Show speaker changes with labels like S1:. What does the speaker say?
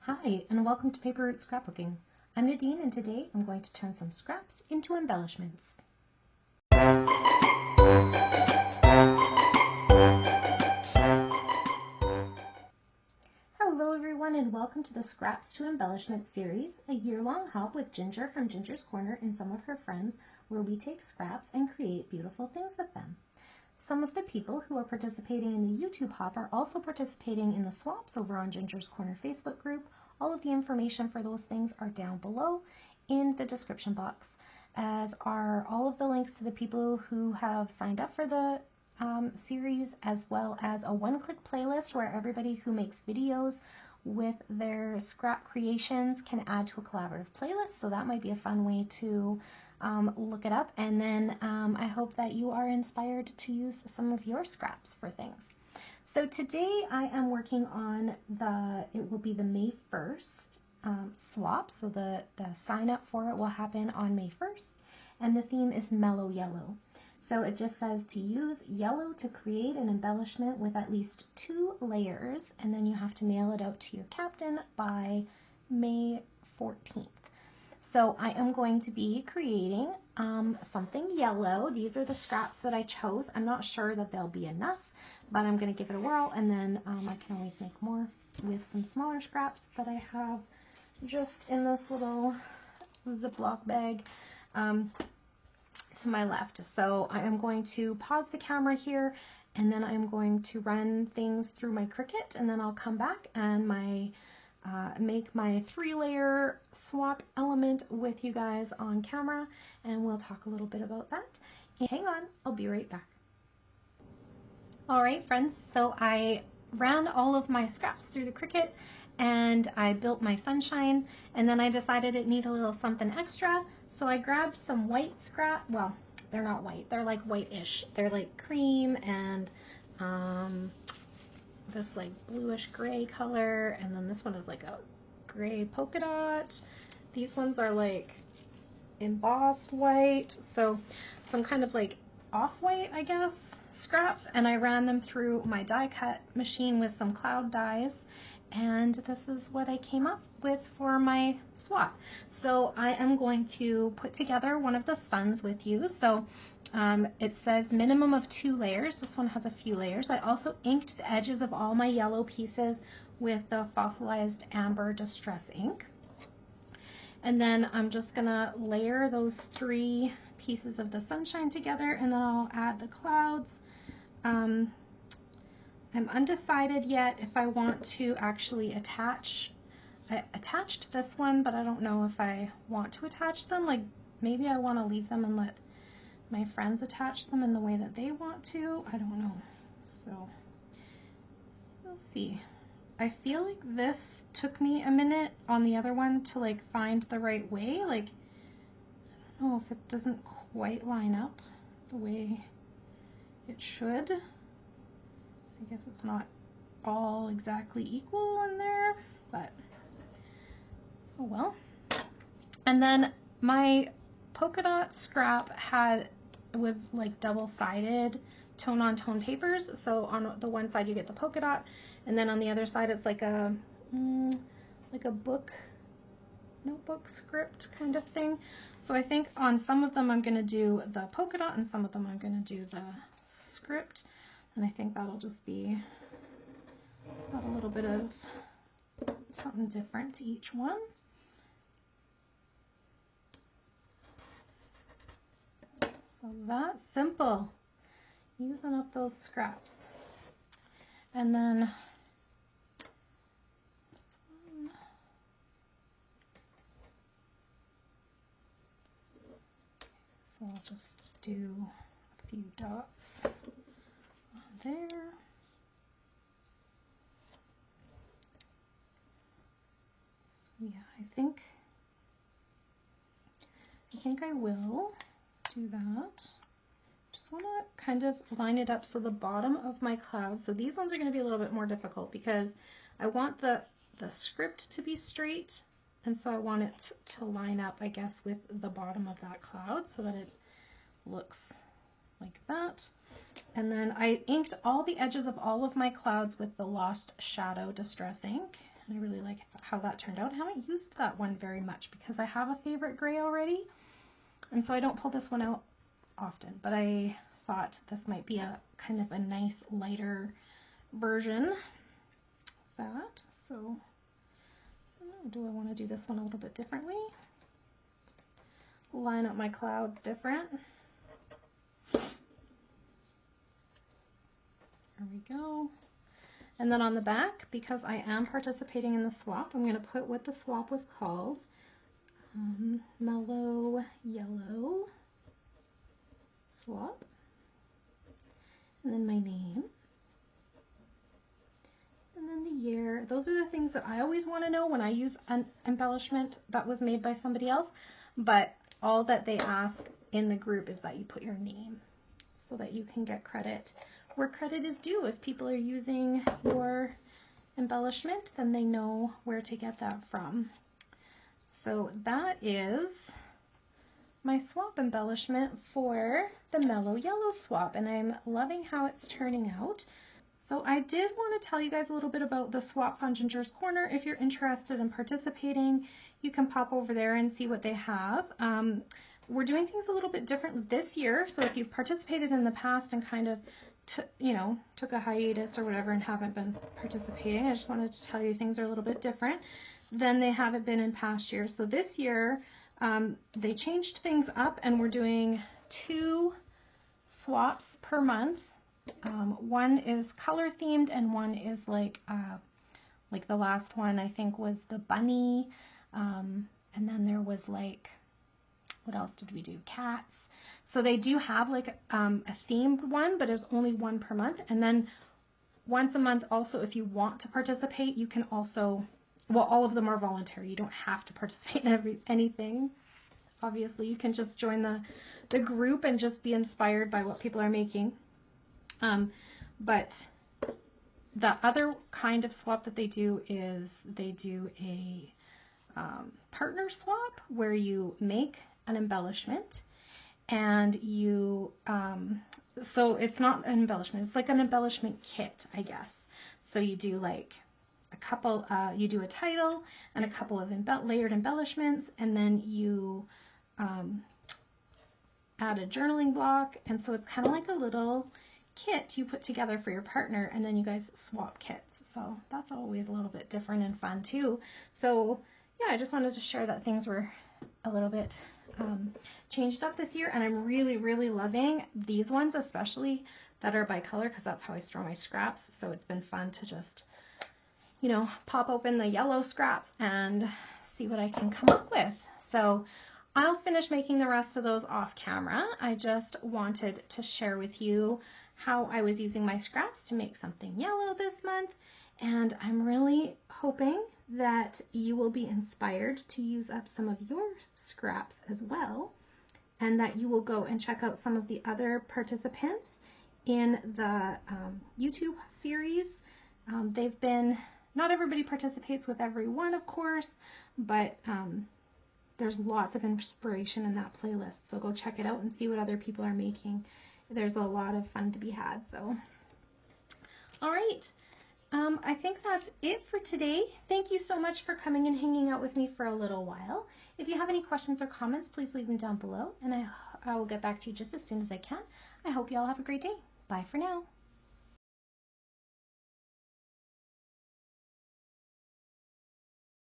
S1: Hi, and welcome to Paper Route Scrapbooking. I'm Nadine, and today I'm going to turn some scraps into embellishments. Hello everyone, and welcome to the Scraps to Embellishments series, a year-long hop with Ginger from Ginger's Corner and some of her friends, where we take scraps and create beautiful things with them. Some of the people who are participating in the YouTube hop are also participating in the swaps over on Ginger's Corner Facebook group. All of the information for those things are down below in the description box, as are all of the links to the people who have signed up for the series, as well as a one-click playlist where everybody who makes videos with their scrap creations can add to a collaborative playlist. So that might be a fun way to look it up. And then I hope that you are inspired to use some of your scraps for things. So today I am working on it will be the May 1st swap. So the sign up for it will happen on May 1st. And the theme is Mellow Yellow. So it just says to use yellow to create an embellishment with at least 2 layers. And then you have to mail it out to your captain by May 14th. So I am going to be creating something yellow. These are the scraps that I chose. I'm not sure that they'll be enough, but I'm going to give it a whirl, and then I can always make more with some smaller scraps that I have just in this little Ziploc bag to my left. So I am going to pause the camera here, and then I'm going to run things through my Cricut, and then I'll come back and make my 3-layer swap element with you guys on camera, and we'll talk a little bit about that. And hang on, I'll be right back. All right, friends, so I ran all of my scraps through the Cricut, and I built my sunshine, and then I decided it needed a little something extra, so I grabbed some white scrap. Well, they're not white, they're like white-ish. They're like cream and this like bluish gray color, and then this one is like a gray polka dot. These ones are like embossed white, so some kind of like off-white, I guess, scraps, and I ran them through my die cut machine with some cloud dies, and this is what I came up with for my swap. So I am going to put together one of the suns with you. So it says minimum of 2 layers. This one has a few layers. I also inked the edges of all my yellow pieces with the fossilized amber distress ink. And then I'm just gonna layer those 3 pieces of the sunshine together, and then I'll add the clouds. I'm undecided yet if I want to actually attach. I attached this one, but I don't know if I want to attach them. Like, maybe I want to leave them and let my friends attach them in the way that they want to. I don't know. So we'll see. I feel like this took me a minute on the other one to like find the right way. Like, I don't know if it doesn't quite line up the way it should. I guess it's not all exactly equal in there, but oh well. And then my polka dot scrap was like double-sided tone-on-tone papers. So on the one side you get the polka dot, and then on the other side it's like a notebook script kind of thing. So I think on some of them I'm going to do the polka dot, and some of them I'm going to do the script, and I think that'll just be a little bit of something different to each one. So that's simple, using up those scraps. And then this one. So I'll just do a few dots on there. So yeah, I think I will do that. Just want to kind of line it up so the bottom of my clouds, so these ones are going to be a little bit more difficult because I want the script to be straight, and so I want it to line up, I guess, with the bottom of that cloud so that it looks like that. And then I inked all the edges of all of my clouds with the Lost Shadow Distress ink, and I really like how that turned out. I haven't used that one very much because I have a favorite gray already, and so I don't pull this one out often, but I thought this might be a kind of a nice lighter version of that. So do I want to do this one a little bit differently? Line up my clouds different. There we go. And then on the back, because I am participating in the swap, I'm going to put what the swap was called, Mellow Yellow Swap, and then my name, and then the year. Those are the things that I always want to know when I use an embellishment that was made by somebody else, but all that they ask in the group is that you put your name so that you can get credit where credit is due. If people are using your embellishment, then they know where to get that from. So that is my swap embellishment for the Mellow Yellow swap, and I'm loving how it's turning out. So I did want to tell you guys a little bit about the swaps on Ginger's Corner. If you're interested in participating, you can pop over there and see what they have. We're doing things a little bit different this year, so if you've participated in the past and kind of took a hiatus or whatever and haven't been participating, I just wanted to tell you things are a little bit different than they haven't been in past years. So this year they changed things up, and we're doing 2 swaps per month. One is color themed, and one is like the last one I think was the bunny, and then there was like, what else did we do? Cats. So they do have like a themed one, but it's only 1 per month. And then once a month also, if you want to participate, you can also, well, all of them are voluntary. You don't have to participate in anything. Obviously, you can just join the group and just be inspired by what people are making. But the other kind of swap that they do is they do a partner swap where you make an embellishment, and you so it's not an embellishment, it's like an embellishment kit, I guess. So you do like a couple, you do a title and a couple of layered embellishments, and then you add a journaling block, and so it's kind of like a little kit you put together for your partner, and then you guys swap kits. So that's always a little bit different and fun too. So yeah, I just wanted to share that things were a little bit changed up this year, and I'm really loving these ones, especially that are by color, because that's how I store my scraps. So it's been fun to just, you know, pop open the yellow scraps and see what I can come up with. So I'll finish making the rest of those off camera. I just wanted to share with you how I was using my scraps to make something yellow this month, and I'm really hoping that you will be inspired to use up some of your scraps as well, and that you will go and check out some of the other participants in the YouTube series. They've been, not everybody participates with every one, of course, but there's lots of inspiration in that playlist, so go check it out and see what other people are making. There's a lot of fun to be had. So all right, I think that's it for today. Thank you so much for coming and hanging out with me for a little while. If you have any questions or comments, please leave them down below, and I will get back to you just as soon as I can. I hope you all have a great day. Bye for now.